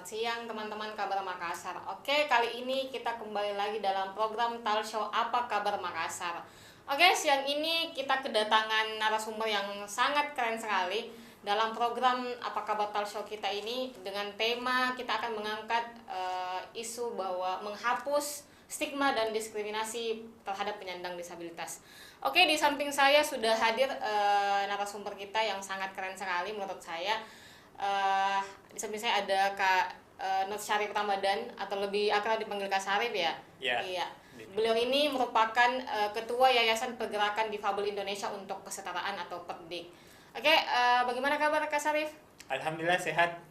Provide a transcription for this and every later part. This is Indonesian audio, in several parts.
selamat siang teman-teman Kabar Makassar. Oke, kali ini kita kembali lagi dalam program Talk Show Apa Kabar Makassar. Oke, siang ini kita kedatangan narasumber yang sangat keren sekali. Dalam program Apa Kabar Talk Show kita ini, dengan tema kita akan mengangkat isu bahwa menghapus stigma dan diskriminasi terhadap penyandang disabilitas. Oke, di samping saya sudah hadir narasumber kita yang sangat keren sekali menurut saya. Di samping saya ada Kak Nur Syarif Ramadan, atau lebih akrab dipanggil Kak Syarif ya. Ya. Iya. Beliau ini merupakan Ketua Yayasan Pergerakan Difabel Indonesia untuk Kesetaraan atau PERDIK. Oke, bagaimana kabar Kak Syarif? Alhamdulillah sehat.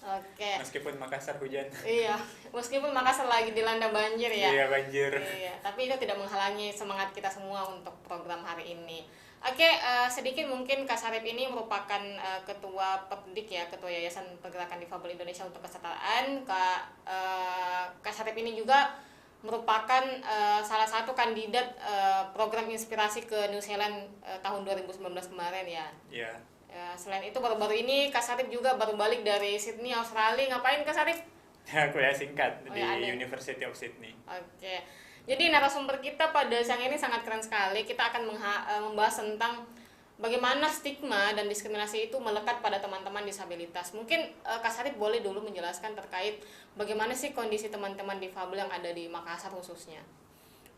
Oke. Meskipun Makassar hujan. Iya, meskipun Makassar lagi dilanda banjir ya. Iya, banjir. Iya, tapi itu tidak menghalangi semangat kita semua untuk program hari ini. Oke, sedikit mungkin Kak Syarif ini merupakan Ketua PERDIK ya, Ketua Yayasan Pergerakan Difabel Indonesia untuk Kesetaraan. Kak Syarif ini juga merupakan salah satu kandidat program inspirasi ke New Zealand tahun 2019 kemarin ya. Iya. Ya, selain itu baru-baru ini Kak Syarif juga baru balik dari Sydney, Australia. Ngapain Kak Syarif? Kuliah singkat Oh, di ya, ada. University of Sydney. Oke. Jadi narasumber kita pada siang ini sangat keren sekali. Kita akan membahas tentang bagaimana stigma dan diskriminasi itu melekat pada teman-teman disabilitas. Mungkin Kak Syarif boleh dulu menjelaskan terkait bagaimana sih kondisi teman-teman difabel yang ada di Makassar khususnya.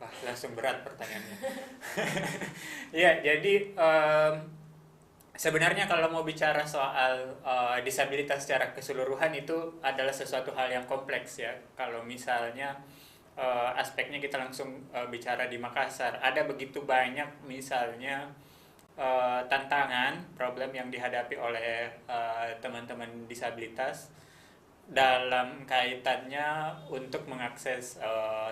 Wah, langsung berat pertanyaannya. Iya, jadi sebenarnya kalau mau bicara soal disabilitas secara keseluruhan itu adalah sesuatu hal yang kompleks ya. Kalau misalnya aspeknya kita langsung bicara di Makassar, ada begitu banyak misalnya tantangan, problem yang dihadapi oleh teman-teman disabilitas dalam kaitannya untuk mengakses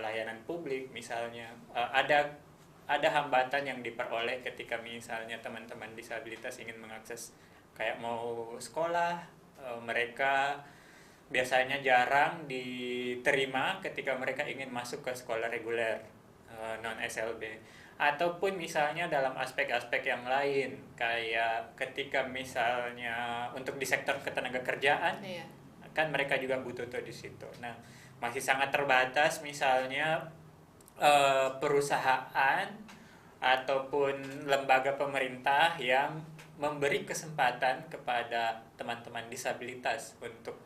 layanan publik. Misalnya ada hambatan yang diperoleh ketika misalnya teman-teman disabilitas ingin mengakses kayak mau sekolah, mereka biasanya jarang diterima ketika mereka ingin masuk ke sekolah reguler non SLB, ataupun misalnya dalam aspek-aspek yang lain kayak ketika misalnya untuk di sektor ketenagakerjaan. Iya. Kan mereka juga butuh tuh di situ. Nah, masih sangat terbatas misalnya perusahaan ataupun lembaga pemerintah yang memberi kesempatan kepada teman-teman disabilitas untuk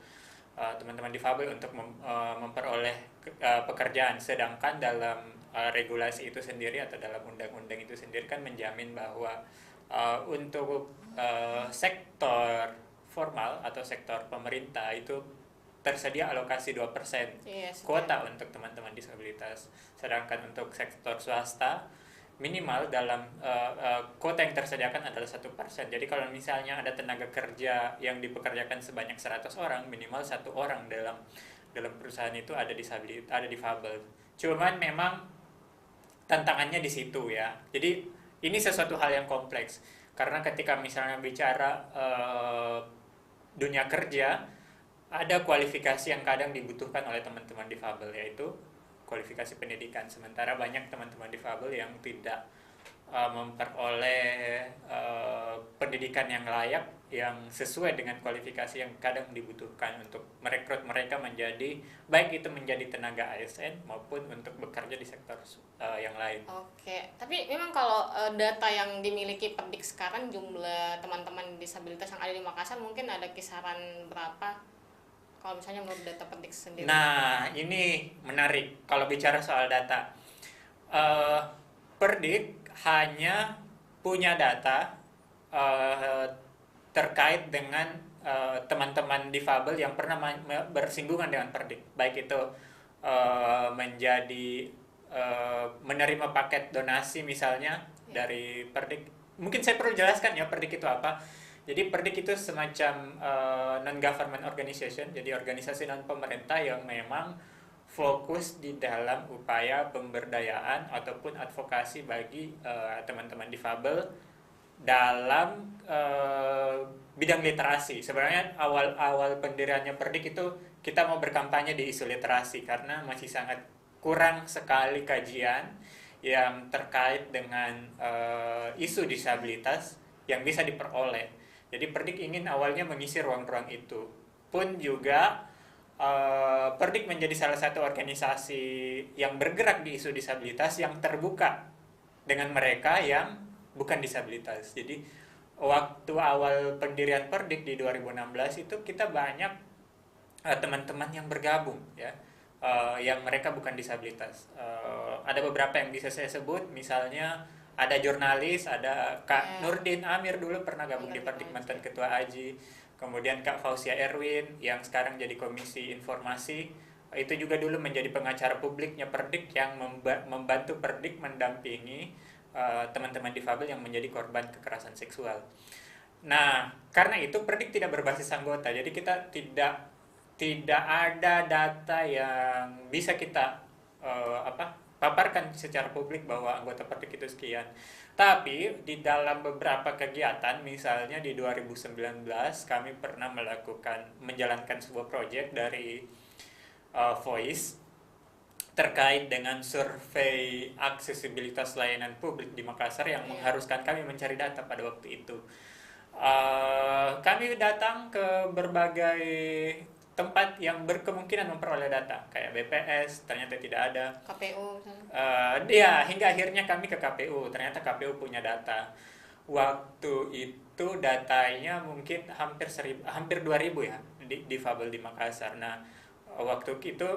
teman-teman difabel untuk memperoleh pekerjaan, sedangkan dalam regulasi itu sendiri atau dalam undang-undang itu sendiri kan menjamin bahwa untuk sektor formal atau sektor pemerintah itu tersedia alokasi 2% Iya, kuota untuk teman-teman disabilitas. Sedangkan untuk sektor swasta minimal dalam kuota yang tersediakan adalah 1%. Jadi kalau misalnya ada tenaga kerja yang dipekerjakan sebanyak 100 orang, minimal 1 orang dalam perusahaan itu ada difabel. Cuman memang tantangannya di situ ya. Jadi ini sesuatu hal yang kompleks karena ketika misalnya bicara dunia kerja, ada kualifikasi yang kadang dibutuhkan oleh teman-teman difabel, yaitu kualifikasi pendidikan. Sementara banyak teman-teman difabel yang tidak memperoleh pendidikan yang layak, yang sesuai dengan kualifikasi yang kadang dibutuhkan untuk merekrut mereka menjadi, baik itu menjadi tenaga ASN maupun untuk bekerja di sektor yang lain. Oke, tapi memang kalau data yang dimiliki PERDIK sekarang, jumlah teman-teman disabilitas yang ada di Makassar mungkin ada kisaran berapa? Kalau misalnya menurut data PERDIK sendiri. Nah, ini menarik kalau bicara soal data. PERDIK hanya punya data terkait dengan teman-teman difabel yang pernah bersinggungan dengan PERDIK, baik itu menjadi menerima paket donasi misalnya dari PERDIK. Mungkin saya perlu jelaskan ya PERDIK itu apa. Jadi PERDIK itu semacam non-government organization, jadi organisasi non-pemerintah yang memang fokus di dalam upaya pemberdayaan ataupun advokasi bagi teman-teman difabel dalam bidang literasi. Sebenarnya awal pendiriannya PERDIK itu kita mau berkampanye di isu literasi karena masih sangat kurang sekali kajian yang terkait dengan isu disabilitas yang bisa diperoleh. Jadi PERDIK ingin awalnya mengisi ruang-ruang itu. Pun juga Perdik menjadi salah satu organisasi yang bergerak di isu disabilitas yang terbuka dengan mereka yang bukan disabilitas. Jadi waktu awal pendirian Perdik di 2016 itu kita banyak teman-teman yang bergabung ya, yang mereka bukan disabilitas. Ada beberapa yang bisa saya sebut, misalnya ada jurnalis, ada Kak Nurdin Amir dulu pernah gabung di Perdik, mantan ketua AJI. Kemudian Kak Fauzia Erwin yang sekarang jadi komisi informasi, itu juga dulu menjadi pengacara publiknya Perdik yang membantu Perdik mendampingi teman-teman difabel yang menjadi korban kekerasan seksual. Nah, karena itu Perdik tidak berbasis anggota, jadi kita tidak ada data yang bisa kita paparkan secara publik bahwa anggota Perdik itu sekian. Tapi di dalam beberapa kegiatan, misalnya di 2019 kami pernah menjalankan sebuah proyek dari Voice terkait dengan survei aksesibilitas layanan publik di Makassar yang mengharuskan kami mencari data pada waktu itu. Kami datang ke berbagai tempat yang berkemungkinan memperoleh data, kayak BPS, ternyata tidak ada. KPU. Ya, hingga akhirnya kami ke KPU, ternyata KPU punya data. Waktu itu datanya mungkin hampir 2000 ya, difabel di Makassar. Nah, waktu itu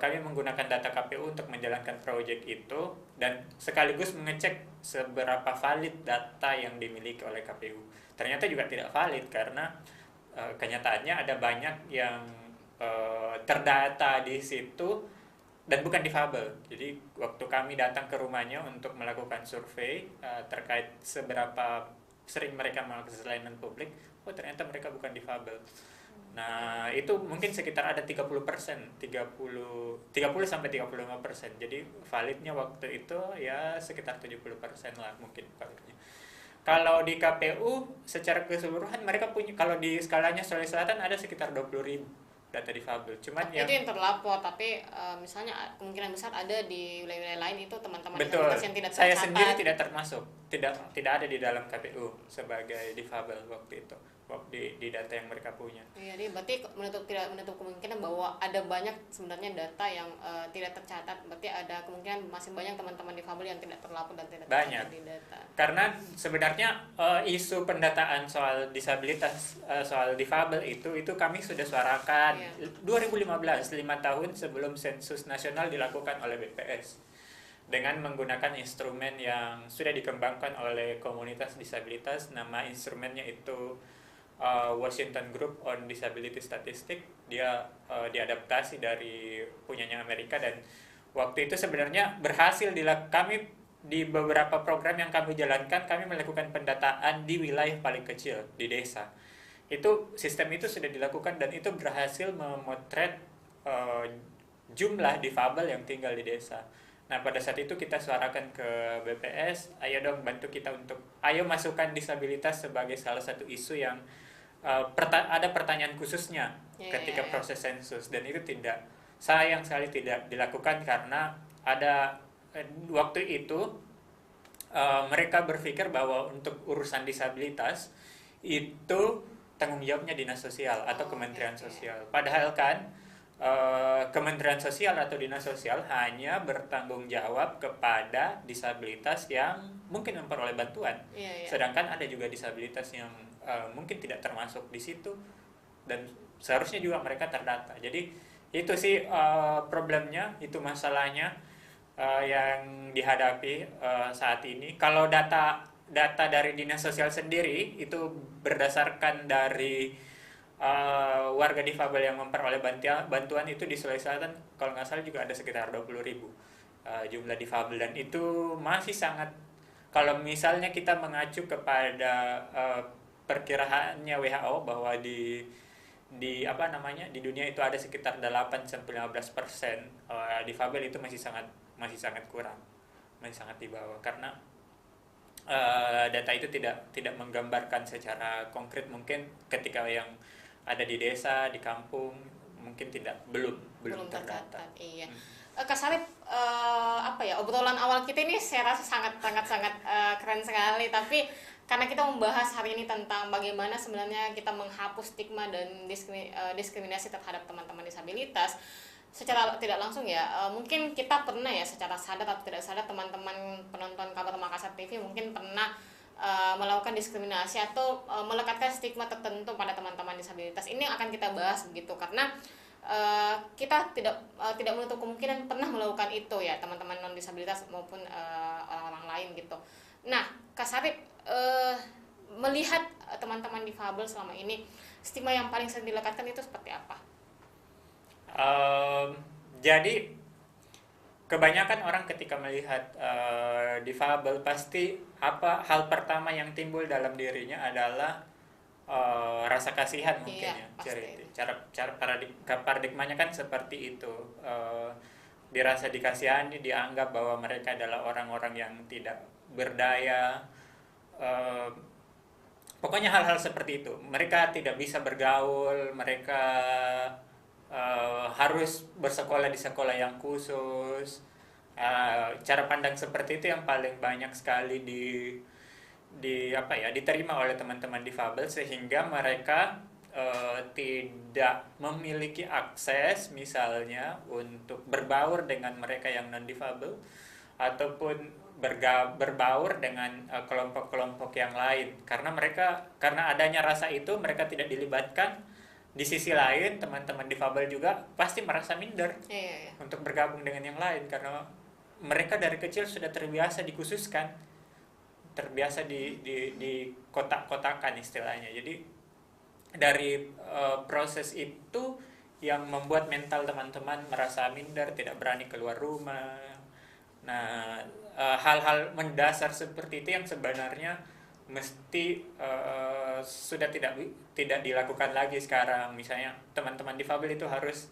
kami menggunakan data KPU untuk menjalankan proyek itu dan sekaligus mengecek seberapa valid data yang dimiliki oleh KPU. Ternyata juga tidak valid karena kenyataannya ada banyak yang terdata di situ dan bukan difabel. Jadi waktu kami datang ke rumahnya untuk melakukan survei terkait seberapa sering mereka mengakses layanan publik, ternyata mereka bukan difabel. Nah, itu mungkin sekitar ada 30%, 30 sampai 35%. Jadi validnya waktu itu ya sekitar 70% lah mungkin validnya. Kalau di KPU secara keseluruhan mereka punya, kalau di skalanya Sulawesi Selatan ada sekitar 20.000 data difabel. Cuman itu yang terlapor, tapi misalnya kemungkinan besar ada di wilayah-wilayah lain itu teman-teman disabilitas yang tidak tercatat. Saya sendiri tidak termasuk, tidak ada di dalam KPU sebagai difabel waktu itu, di data yang mereka punya. Iya, jadi berarti tidak menutup kemungkinan bahwa ada banyak sebenarnya data yang tidak tercatat. Berarti ada kemungkinan masih banyak teman-teman difabel yang tidak terlapor dan tidak tercatat di data. Karena sebenarnya isu pendataan soal disabilitas, soal difabel itu kami sudah suarakan 2015, 5 tahun sebelum sensus nasional dilakukan oleh BPS. Dengan menggunakan instrumen yang sudah dikembangkan oleh komunitas disabilitas, nama instrumennya itu Washington Group on Disability Statistics. Dia diadaptasi dari punyanya Amerika dan waktu itu sebenarnya berhasil kami di beberapa program yang kami jalankan, kami melakukan pendataan di wilayah paling kecil di desa. Sistem itu sudah dilakukan dan itu berhasil memotret jumlah difabel yang tinggal di desa. Nah, pada saat itu kita suarakan ke BPS, ayo dong bantu kita ayo masukkan disabilitas sebagai salah satu isu yang ada pertanyaan khususnya ketika proses sensus, dan itu sayang sekali tidak dilakukan karena ada waktu itu mereka berpikir bahwa untuk urusan disabilitas itu tanggung jawabnya dinas sosial atau kementerian sosial. Padahal kan Kementerian Sosial atau Dinas Sosial hanya bertanggung jawab kepada disabilitas yang mungkin memperoleh bantuan. Sedangkan ada juga disabilitas yang mungkin tidak termasuk di situ dan seharusnya juga mereka terdata. Jadi itu sih problemnya, itu masalahnya yang dihadapi saat ini. Kalau data dari Dinas Sosial sendiri itu berdasarkan dari warga difabel yang memperoleh bantuan itu di Sulawesi Selatan kalau nggak salah juga ada sekitar 20.000 jumlah difabel, dan itu masih sangat, kalau misalnya kita mengacu kepada perkiraannya WHO bahwa di dunia itu ada sekitar 8-15% difabel, itu masih sangat kurang, masih sangat di bawah karena data itu tidak menggambarkan secara konkret. Mungkin ketika yang ada di desa, di kampung mungkin belum terdata. Iya. Kak Sarip, obrolan awal kita ini saya rasa sangat keren sekali, tapi karena kita membahas hari ini tentang bagaimana sebenarnya kita menghapus stigma dan diskriminasi terhadap teman-teman disabilitas. Secara tidak langsung ya, mungkin kita pernah ya secara sadar atau tidak sadar, teman-teman penonton Kabar Makassar TV mungkin pernah melakukan diskriminasi atau melekatkan stigma tertentu pada teman-teman disabilitas. Ini yang akan kita bahas begitu, karena kita tidak menutup kemungkinan pernah melakukan itu ya, teman-teman non disabilitas maupun orang-orang lain gitu. Nah, Kak Sarip, melihat teman-teman difabel selama ini, stigma yang paling sering dilekatkan itu seperti apa? Jadi kebanyakan orang ketika melihat difabel, pasti hal pertama yang timbul dalam dirinya adalah rasa kasihan mungkin, Iya, ya. Cara paradigmanya kan seperti itu. Dirasa dikasihani, dianggap bahwa mereka adalah orang-orang yang tidak berdaya. Pokoknya hal-hal seperti itu. Mereka tidak bisa bergaul, mereka harus bersekolah di sekolah yang khusus. Cara pandang seperti itu yang paling banyak sekali diterima oleh teman-teman difabel, sehingga mereka tidak memiliki akses misalnya untuk berbaur dengan mereka yang non difabel, ataupun berbaur dengan kelompok-kelompok yang lain, karena adanya rasa itu mereka tidak dilibatkan. Di sisi lain, teman-teman difabel juga pasti merasa minder untuk bergabung dengan yang lain, karena mereka dari kecil sudah terbiasa dikhususkan, terbiasa di kotak-kotakan istilahnya. Jadi dari proses itu yang membuat mental teman-teman merasa minder, tidak berani keluar rumah. Nah, hal-hal mendasar seperti itu yang sebenarnya mesti sudah tidak dilakukan lagi sekarang. Misalnya teman-teman difabel itu harus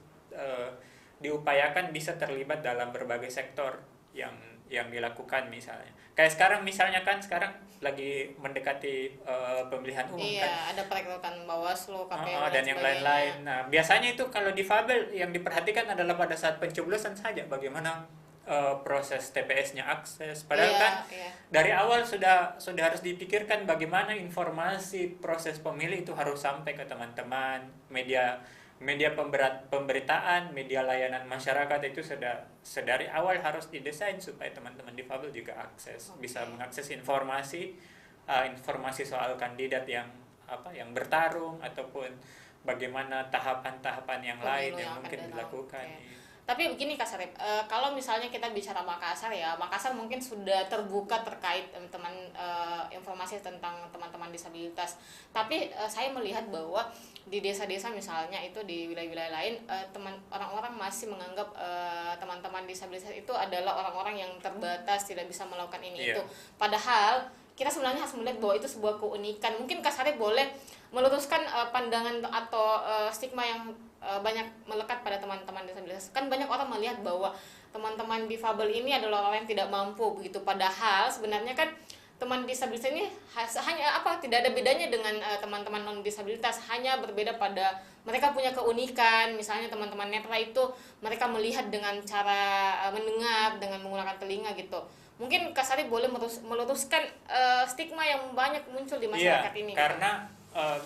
diupayakan bisa terlibat dalam berbagai sektor yang dilakukan. Misalnya kayak sekarang lagi mendekati pemilihan umum, kan ada perekrutan Bawaslu, KPU dan yang lain-lain. Nah, biasanya itu kalau difabel yang diperhatikan adalah pada saat pencoblosan saja, bagaimana proses TPS-nya akses. Padahal dari awal sudah harus dipikirkan bagaimana informasi proses pemilih itu harus sampai ke teman-teman. Media pemberitaan, media layanan masyarakat itu sedari awal harus didesain supaya teman-teman difabel juga bisa mengakses informasi soal kandidat yang bertarung, ataupun bagaimana tahapan-tahapan yang lain yang mungkin dilakukan. Tapi begini Kak Sarip, kalau misalnya kita bicara Makassar ya, Makassar mungkin sudah terbuka terkait informasi tentang teman-teman disabilitas. Tapi saya melihat bahwa di desa-desa misalnya itu di wilayah-wilayah lain, orang-orang masih menganggap teman-teman disabilitas itu adalah orang-orang yang terbatas, tidak bisa melakukan ini itu. Padahal kita sebenarnya harus melihat bahwa itu sebuah keunikan. Mungkin Kak Sarip boleh meluruskan pandangan atau stigma yang banyak melekat pada teman-teman disabilitas. Kan banyak orang melihat bahwa teman-teman difabel ini adalah orang yang tidak mampu begitu. Padahal sebenarnya kan teman disabilitas ini hanya tidak ada bedanya dengan teman-teman non disabilitas, hanya berbeda pada mereka punya keunikan. Misalnya teman-teman netra itu mereka melihat dengan cara mendengar dengan menggunakan telinga gitu. Mungkin Kak Sarip boleh meluruskan stigma yang banyak muncul di masyarakat ini. Karena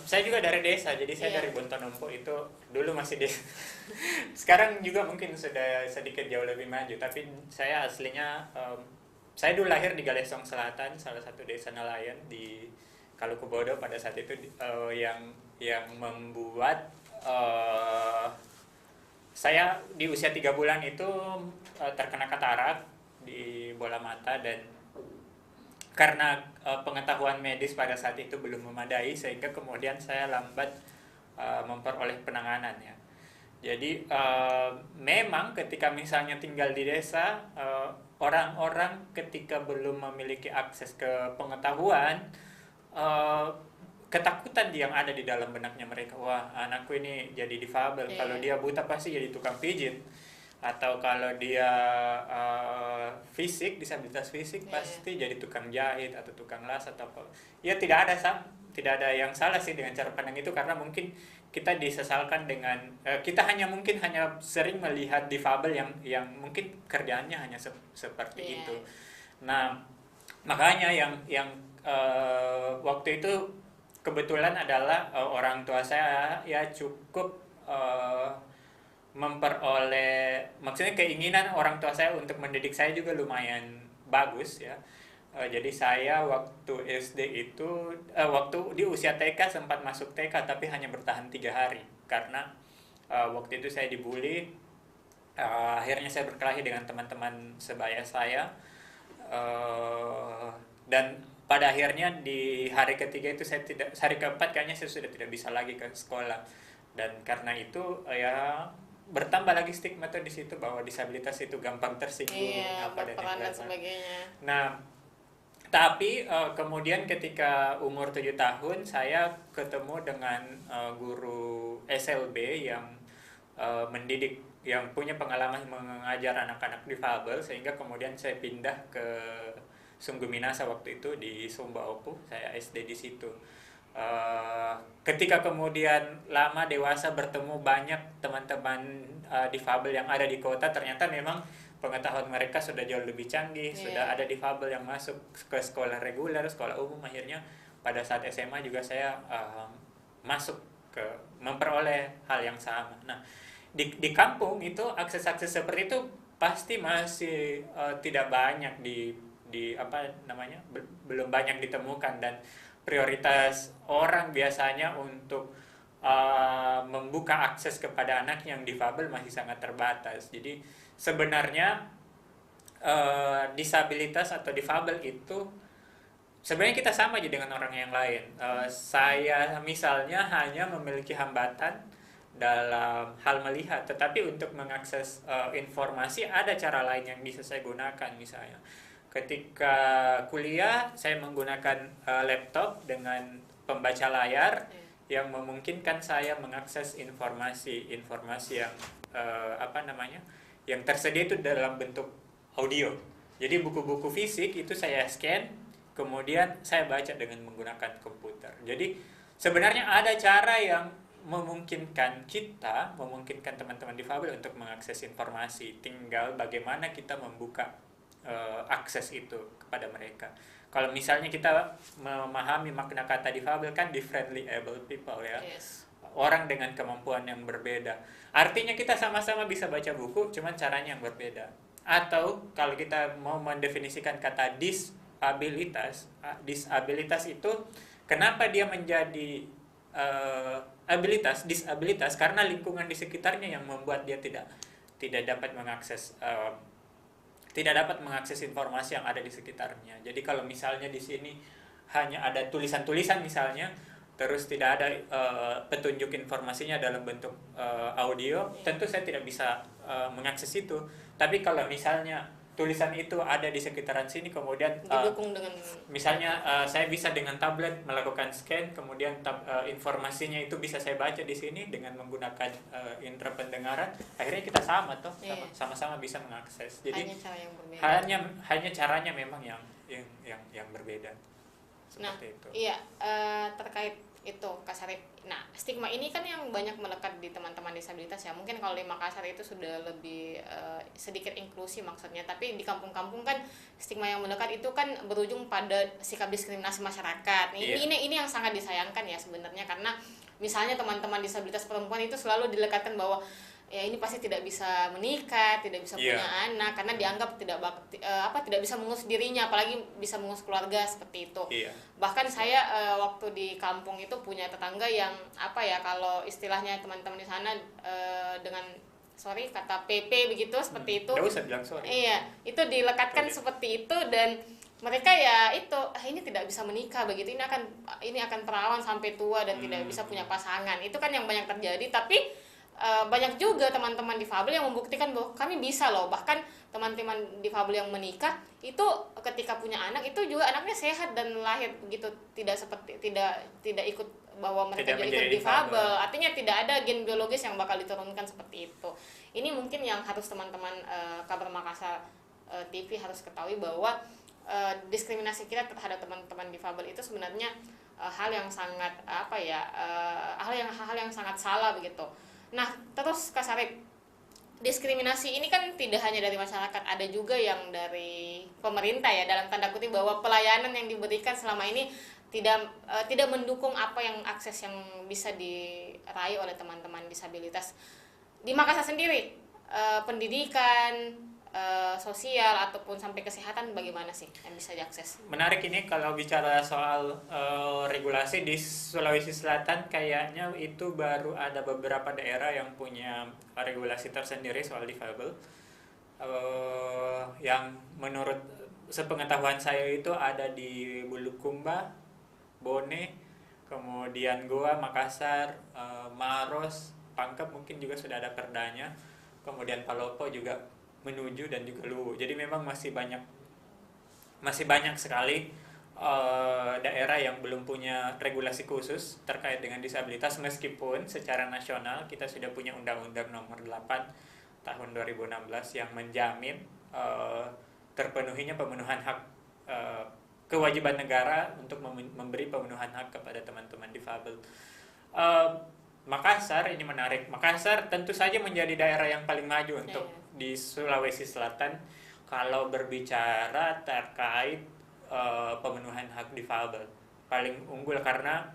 saya juga dari desa, jadi saya dari Bontonompo, itu dulu masih desa. Sekarang juga mungkin sudah sedikit jauh lebih maju, tapi saya aslinya saya dulu lahir di Galesong Selatan, salah satu desa nelayan di Kaluku Bodo pada saat itu, yang membuat saya di usia 3 bulan itu terkena katarak di bola mata, dan karena pengetahuan medis pada saat itu belum memadai, sehingga kemudian saya lambat memperoleh penanganan ya. Jadi memang ketika misalnya tinggal di desa, orang-orang ketika belum memiliki akses ke pengetahuan, ketakutan yang ada di dalam benaknya mereka, wah anakku ini jadi difabel, kalau dia buta pasti jadi tukang pijit, atau kalau dia disabilitas fisik pasti jadi tukang jahit atau tukang las atau apa. Ya tidak ada yang salah sih dengan cara pandang itu, karena mungkin kita disesalkan dengan kita hanya sering melihat difabel yang mungkin kerjaannya hanya seperti itu. Nah, Makanya waktu itu kebetulan adalah orang tua saya ya cukup memperoleh, maksudnya keinginan orang tua saya untuk mendidik saya juga lumayan bagus ya. Jadi saya waktu SD itu waktu di usia TK sempat masuk TK tapi hanya bertahan 3 hari karena waktu itu saya dibully. Akhirnya saya berkelahi dengan teman-teman sebaya saya. Dan pada akhirnya di hari ketiga itu hari keempat kayaknya saya sudah tidak bisa lagi ke sekolah. Dan karena itu ya bertambah lagi stigma tuh di situ bahwa disabilitas itu gampang tersinggung Iya, apa dan yang berperan dan lain-lain. sebagainya. Nah, tapi kemudian ketika umur 7 tahun saya ketemu dengan guru SLB yang mendidik, yang punya pengalaman mengajar anak-anak difabel, sehingga kemudian saya pindah ke Sungguh Minasa waktu itu di Sumba Opu, saya SD di situ. Ketika kemudian lama dewasa bertemu banyak teman-teman difabel yang ada di kota, ternyata memang pengetahuan mereka sudah jauh lebih canggih, sudah ada difabel yang masuk ke sekolah reguler, sekolah umum. Akhirnya pada saat SMA juga saya masuk ke memperoleh hal yang sama. Nah, di kampung itu akses-akses seperti itu pasti masih tidak banyak di apa namanya, belum banyak ditemukan, dan prioritas orang biasanya untuk membuka akses kepada anak yang difabel masih sangat terbatas. Jadi sebenarnya disabilitas atau difabel itu sebenarnya kita sama aja dengan orang yang lain. Saya misalnya hanya memiliki hambatan dalam hal melihat, tetapi untuk mengakses informasi ada cara lain yang bisa saya gunakan. Misalnya ketika kuliah saya menggunakan laptop dengan pembaca layar yang memungkinkan saya mengakses informasi yang apa namanya, yang tersedia itu dalam bentuk audio. Jadi buku-buku fisik itu saya scan, kemudian saya baca dengan menggunakan komputer. Jadi sebenarnya ada cara yang memungkinkan teman-teman difabel untuk mengakses informasi. Tinggal bagaimana kita membuka akses itu kepada mereka. Kalau misalnya kita memahami makna kata difabel kan differently able people ya. Yes. Orang dengan kemampuan yang berbeda. Artinya kita sama-sama bisa baca buku, cuman caranya yang berbeda. Atau kalau kita mau mendefinisikan kata disabilitas itu kenapa dia menjadi disabilitas karena lingkungan di sekitarnya yang membuat dia tidak dapat mengakses informasi yang ada di sekitarnya. Jadi kalau misalnya di sini hanya ada tulisan-tulisan misalnya, terus tidak ada petunjuk informasinya dalam bentuk audio, tentu saya tidak bisa mengakses itu. Tapi kalau misalnya tulisan itu ada di sekitaran sini, kemudian didukung dengan misalnya saya bisa dengan tablet melakukan scan, kemudian informasinya itu bisa saya baca di sini dengan menggunakan indera pendengaran, akhirnya kita sama-sama bisa mengakses. Jadi hanya cara yang berbeda. hanya caranya memang yang berbeda. Seperti itu. Iya, terkait itu Kak Sarip. Nah, stigma ini kan yang banyak melekat di teman-teman disabilitas ya. Mungkin kalau di Makassar itu sudah lebih sedikit inklusi maksudnya, tapi di kampung-kampung kan stigma yang melekat itu kan berujung pada sikap diskriminasi masyarakat. Ini yang sangat disayangkan ya sebenarnya, karena misalnya teman-teman disabilitas perempuan itu selalu dilekatkan bahwa ya ini pasti tidak bisa menikah, tidak bisa punya anak karena dianggap tidak bisa mengurus dirinya, apalagi bisa mengurus keluarga seperti itu. Bahkan saya waktu di kampung itu punya tetangga yang kalau istilahnya teman-teman di sana dengan kata PP begitu seperti itu. Nggak usah bilang sorry. Iya, itu dilekatkan seperti itu, dan mereka ya itu ini tidak bisa menikah begitu, ini akan perawan sampai tua dan tidak bisa punya pasangan. Itu kan yang banyak terjadi, tapi banyak juga teman-teman difabel yang membuktikan bahwa kami bisa loh. Bahkan teman-teman difabel yang menikah itu ketika punya anak itu juga anaknya sehat dan lahir begitu, tidak ikut bahwa mereka jadi difabel. Artinya tidak ada gen biologis yang bakal diturunkan seperti itu. Ini mungkin yang harus teman-teman Kabar Makassar TV harus ketahui, bahwa diskriminasi kita terhadap teman-teman difabel itu sebenarnya hal yang sangat hal yang sangat salah begitu. Nah, terus Kak Sarip, diskriminasi ini kan tidak hanya dari masyarakat, ada juga yang dari pemerintah ya, dalam tanda kutip, bahwa pelayanan yang diberikan selama ini tidak mendukung apa yang akses yang bisa diraih oleh teman-teman disabilitas di Makassar sendiri. Pendidikan, sosial ataupun sampai kesehatan bagaimana sih yang bisa diakses? Menarik ini kalau bicara soal regulasi di Sulawesi Selatan, kayaknya itu baru ada beberapa daerah yang punya regulasi tersendiri soal difabel. Yang menurut sepengetahuan saya itu ada di Bulukumba, Bone, kemudian Goa, Makassar, Maros, Pangkep mungkin juga sudah ada perdanya, kemudian Palopo juga menuju, dan juga Luwu. Jadi memang masih banyak sekali daerah yang belum punya regulasi khusus terkait dengan disabilitas, meskipun secara nasional kita sudah punya Undang-Undang Nomor 8 tahun 2016 yang menjamin terpenuhinya pemenuhan hak, kewajiban negara untuk memberi pemenuhan hak kepada teman-teman difabel. Makassar ini menarik. Makassar tentu saja menjadi daerah yang paling maju untuk di Sulawesi Selatan kalau berbicara terkait pemenuhan hak difabel. Paling unggul karena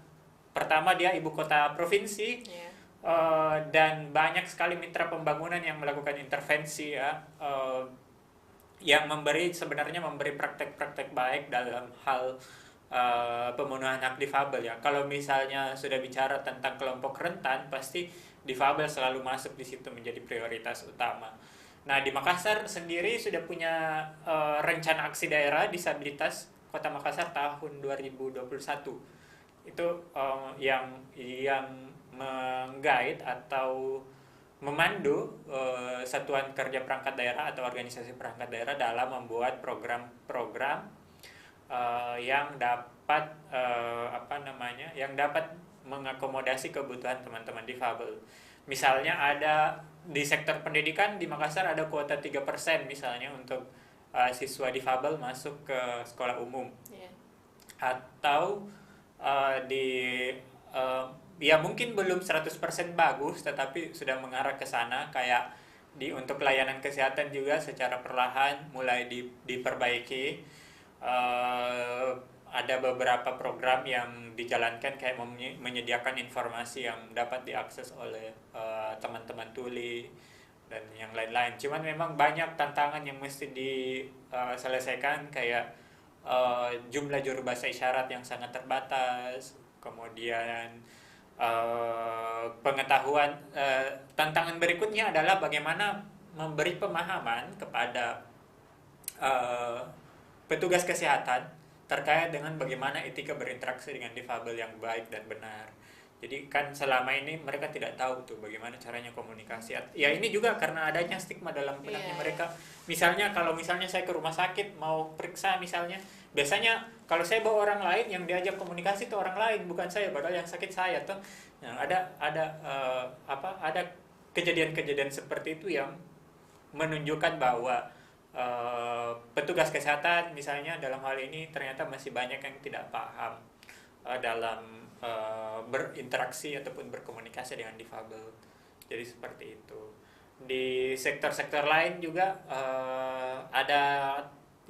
pertama dia ibu kota provinsi, dan banyak sekali mitra pembangunan yang melakukan intervensi ya, yang sebenarnya memberi praktek-praktek baik dalam hal pemenuhan hak difabel ya. Kalau misalnya sudah bicara tentang kelompok rentan, pasti difabel selalu masuk di situ menjadi prioritas utama. Nah, di Makassar sendiri sudah punya rencana aksi daerah disabilitas Kota Makassar tahun 2021. Itu yang meng-guide atau memandu satuan kerja perangkat daerah atau organisasi perangkat daerah dalam membuat program-program yang dapat yang dapat mengakomodasi kebutuhan teman-teman difabel. Misalnya ada di sektor pendidikan di Makassar ada kuota 3% misalnya untuk siswa difabel masuk ke sekolah umum. Atau ya mungkin belum 100% bagus, tetapi sudah mengarah ke sana, kayak untuk layanan kesehatan juga secara perlahan mulai diperbaiki. Ada beberapa program yang dijalankan kayak menyediakan informasi yang dapat diakses oleh teman-teman tuli dan yang lain-lain. Cuman memang banyak tantangan yang mesti diselesaikan, kayak jumlah juru bahasa isyarat yang sangat terbatas, kemudian pengetahuan. Tantangan berikutnya adalah bagaimana memberi pemahaman kepada petugas kesehatan terkait dengan bagaimana etika berinteraksi dengan difabel yang baik dan benar. Jadi kan selama ini mereka tidak tahu tuh bagaimana caranya komunikasi. Ya ini juga karena adanya stigma dalam benaknya mereka. Misalnya kalau saya ke rumah sakit mau periksa misalnya, biasanya kalau saya bawa orang lain, yang diajak komunikasi itu orang lain, bukan saya, padahal yang sakit saya tuh. Nah, ada kejadian-kejadian seperti itu yang menunjukkan bahwa petugas kesehatan misalnya dalam hal ini ternyata masih banyak yang tidak paham dalam berinteraksi ataupun berkomunikasi dengan difabel. Jadi seperti itu. Di sektor-sektor lain juga ada,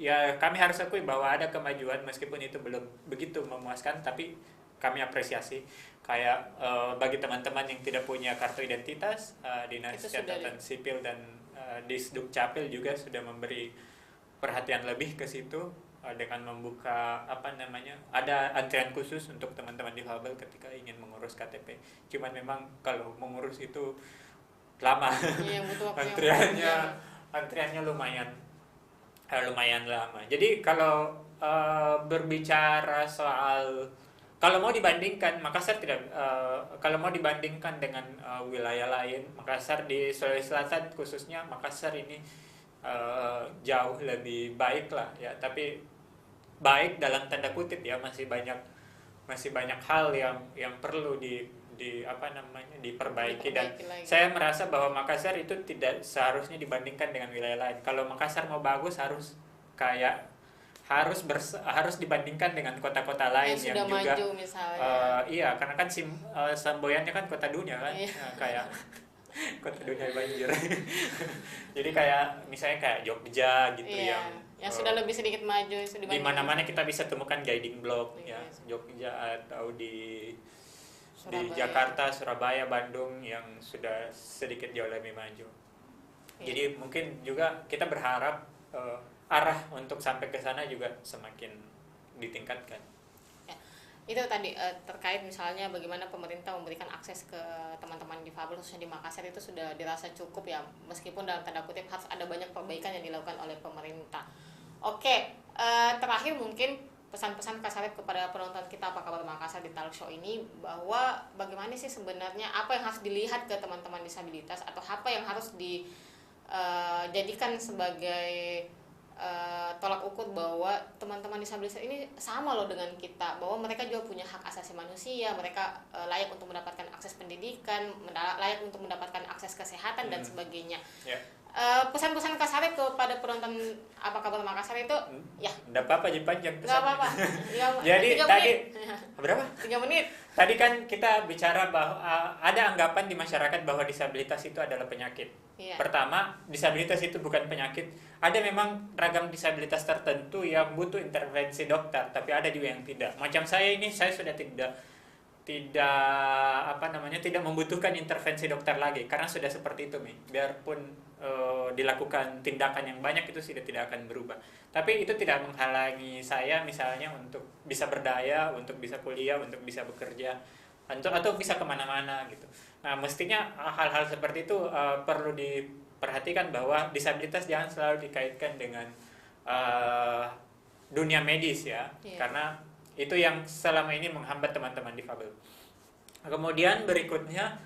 ya kami harus akui bahwa ada kemajuan meskipun itu belum begitu memuaskan, tapi kami apresiasi. Kayak bagi teman-teman yang tidak punya kartu identitas, Dinas Catatan Sipil dan Disduk Capil juga sudah memberi perhatian lebih ke situ dengan membuka ada antrian khusus untuk teman-teman difabel ketika ingin mengurus KTP. Cuman memang kalau mengurus itu lama. Antriannya lumayan lama. Jadi kalau berbicara soal, kalau mau dibandingkan Makassar kalau mau dibandingkan dengan wilayah lain, Makassar di Sulawesi Selatan khususnya, Makassar ini jauh lebih baik lah ya, tapi baik dalam tanda kutip ya, masih banyak hal yang perlu diperbaiki, dan saya merasa bahwa Makassar itu tidak seharusnya dibandingkan dengan wilayah lain. Kalau Makassar mau bagus harus dibandingkan dengan kota-kota lain yang juga maju misalnya. Iya, karena kan semboyannya kan kota dunia kan. Kayak kota dunia banjir. Jadi kayak misalnya kayak Jogja gitu Iya, yang sudah lebih sedikit maju di mana-mana kita bisa temukan guiding block ya, Yes. Jogja atau di Surabaya. Jakarta, Surabaya, Bandung yang sudah sedikit jauh lebih maju. Iya. Jadi mungkin juga kita berharap arah untuk sampai ke sana juga semakin ditingkatkan. Itu tadi terkait misalnya bagaimana pemerintah memberikan akses ke teman-teman difabel khususnya di Makassar itu sudah dirasa cukup ya, meskipun dalam tanda kutip harus ada banyak perbaikan yang dilakukan oleh pemerintah. Oke, terakhir mungkin pesan-pesan Kak Sarip kepada penonton kita Apa Kabar Makassar di talk show ini, bahwa bagaimana sih sebenarnya apa yang harus dilihat ke teman-teman disabilitas atau apa yang harus dijadikan sebagai tolak ukur bahwa teman-teman disabilitas ini sama loh dengan kita, bahwa mereka juga punya hak asasi manusia, mereka layak untuk mendapatkan akses pendidikan, layak untuk mendapatkan akses kesehatan dan sebagainya. Ya. Pesan-pesan Kak Sarip kepada penonton Apa Kabar Makassar itu ya Enggak apa-apa jadi panjang nggak pesannya. apa-apa. Jadi 3 tadi menit. berapa? 3 menit. Tadi kan kita bicara bahwa ada anggapan di masyarakat bahwa disabilitas itu adalah penyakit. Iya. Pertama, disabilitas itu bukan penyakit. Ada memang ragam disabilitas tertentu yang butuh intervensi dokter, tapi ada juga yang tidak. Macam saya ini, saya sudah tidak membutuhkan intervensi dokter lagi karena sudah seperti itu, Mi. Biarpun dilakukan tindakan yang banyak itu sudah tidak akan berubah. Tapi itu tidak menghalangi saya misalnya untuk bisa berdaya, untuk bisa kuliah, untuk bisa bekerja, atau bisa kemana-mana gitu. Nah, mestinya hal-hal seperti itu perlu diperhatikan, bahwa disabilitas jangan selalu dikaitkan dengan dunia medis ya, karena itu yang selama ini menghambat teman-teman difabel. Kemudian berikutnya,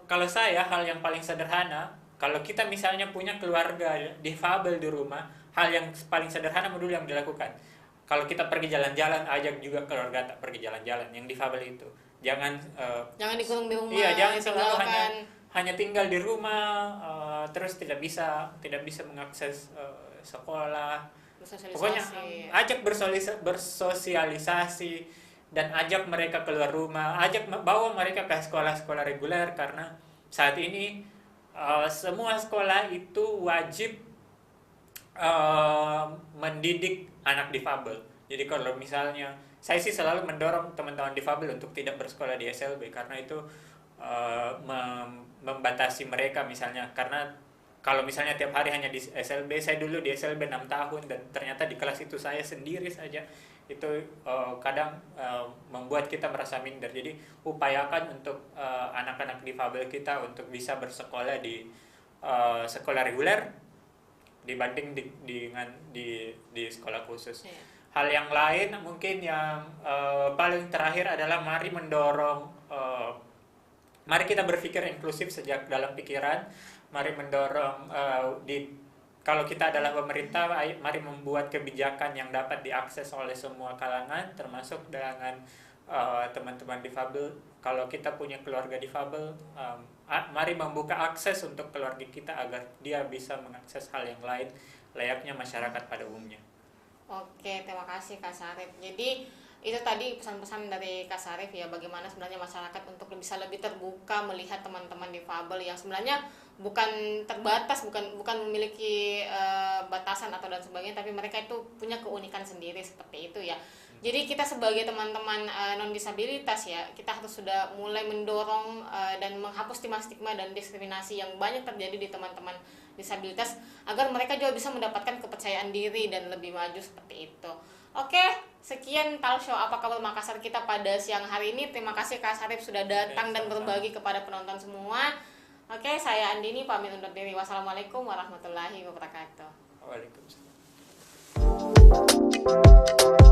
kalau saya hal yang paling sederhana, kalau kita misalnya punya keluarga difabel di rumah, hal yang paling sederhana dulu yang dilakukan. Kalau kita pergi jalan-jalan, ajak juga keluarga tak pergi jalan-jalan yang difabel itu. Jangan dikurung di rumah. Iya, jangan selalu tinggalkan. hanya tinggal di rumah, terus tidak bisa mengakses sekolah. Pokoknya ajak bersosialisasi dan ajak mereka keluar rumah, bawa mereka ke sekolah-sekolah reguler, karena saat ini semua sekolah itu wajib mendidik anak difabel. Jadi kalau misalnya saya sih selalu mendorong teman-teman difabel untuk tidak bersekolah di SLB, karena itu membatasi mereka misalnya. Karena kalau misalnya tiap hari hanya di SLB, saya dulu di SLB 6 tahun dan ternyata di kelas itu saya sendiri saja, itu kadang membuat kita merasa minder. Jadi upayakan untuk anak-anak difabel kita untuk bisa bersekolah di sekolah reguler dibanding dengan di sekolah khusus. Hal yang lain mungkin yang paling terakhir adalah mari kita berpikir inklusif sejak dalam pikiran. Mari mendorong kalau kita adalah pemerintah, mari membuat kebijakan yang dapat diakses oleh semua kalangan, termasuk dengan teman-teman difabel. Kalau kita punya keluarga difabel, mari membuka akses untuk keluarga kita agar dia bisa mengakses hal yang lain layaknya masyarakat pada umumnya. Oke, terima kasih Kak Sarip. Jadi itu tadi pesan-pesan dari Kak Sarip ya, bagaimana sebenarnya masyarakat untuk bisa lebih terbuka melihat teman-teman difabel yang sebenarnya bukan terbatas, bukan memiliki batasan atau dan sebagainya, tapi mereka itu punya keunikan sendiri seperti itu ya. Jadi kita sebagai teman-teman non disabilitas ya, kita harus sudah mulai mendorong dan menghapus stigma-stigma dan diskriminasi yang banyak terjadi di teman-teman disabilitas, agar mereka juga bisa mendapatkan kepercayaan diri dan lebih maju seperti itu. Oke, sekian talk show Apa Kabar Makassar kita pada siang hari ini. Terima kasih Kak Sarip sudah datang dan berbagi kepada penonton semua. Oke, saya Andini pamit undur diri. Wassalamualaikum warahmatullahi wabarakatuh. Waalaikumsalam.